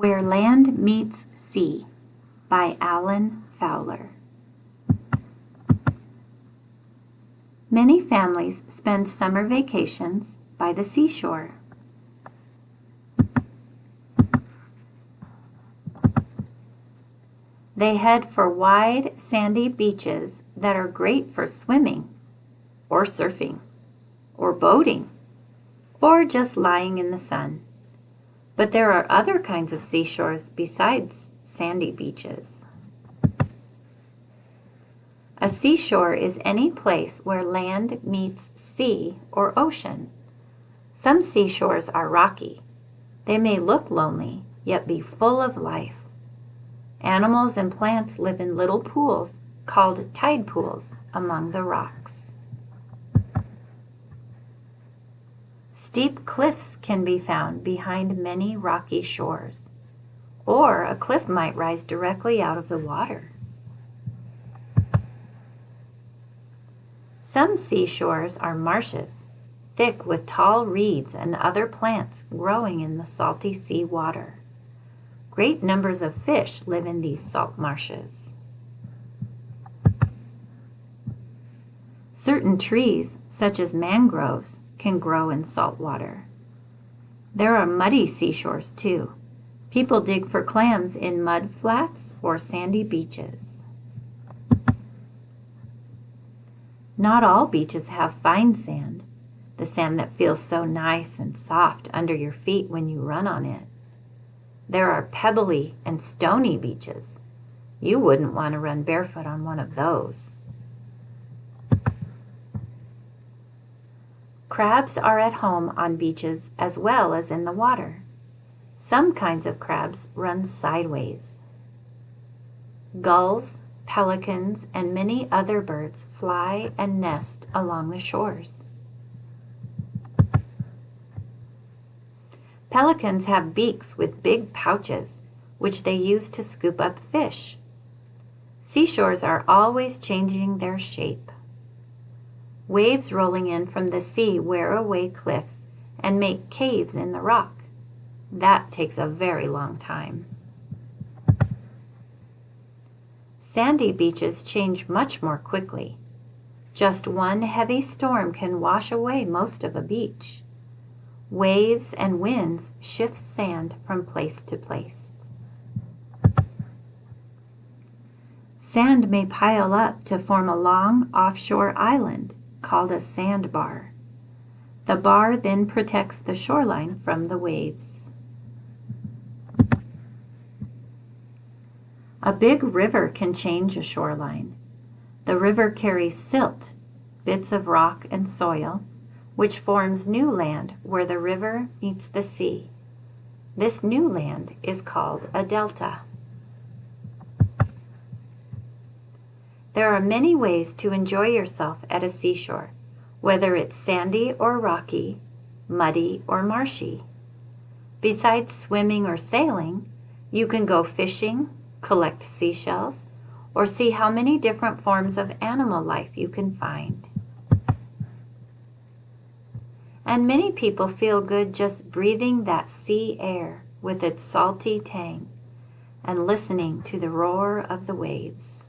Where Land Meets Sea by Alan Fowler. Many families spend summer vacations by the seashore. They head for wide, sandy beaches that are great for swimming, or surfing, or boating, or just lying in the sun. But there are other kinds of seashores besides sandy beaches. A seashore is any place where land meets sea or ocean. Some seashores are rocky. They may look lonely, yet be full of life. Animals and plants live in little pools called tide pools among the rocks. Steep cliffs can be found behind many rocky shores, or a cliff might rise directly out of the water. Some seashores are marshes, thick with tall reeds and other plants growing in the salty sea water. Great numbers of fish live in these salt marshes. Certain trees, such as mangroves, can grow in salt water. There are muddy seashores too. People dig for clams in mud flats or sandy beaches. Not all beaches have fine sand, the sand that feels so nice and soft under your feet when you run on it. There are pebbly and stony beaches. You wouldn't want to run barefoot on one of those. Crabs are at home on beaches as well as in the water. Some kinds of crabs run sideways. Gulls, pelicans, and many other birds fly and nest along the shores. Pelicans have beaks with big pouches, which they use to scoop up fish. Seashores are always changing their shape. Waves rolling in from the sea wear away cliffs and make caves in the rock. That takes a very long time. Sandy beaches change much more quickly. Just one heavy storm can wash away most of a beach. Waves and winds shift sand from place to place. Sand may pile up to form a long offshore island called a sandbar. The bar then protects the shoreline from the waves. A big river can change a shoreline. The river carries silt, bits of rock and soil, which forms new land where the river meets the sea. This new land is called a delta. There are many ways to enjoy yourself at a seashore, whether it's sandy or rocky, muddy or marshy. Besides swimming or sailing, you can go fishing, collect seashells, or see how many different forms of animal life you can find. And many people feel good just breathing that sea air with its salty tang and listening to the roar of the waves.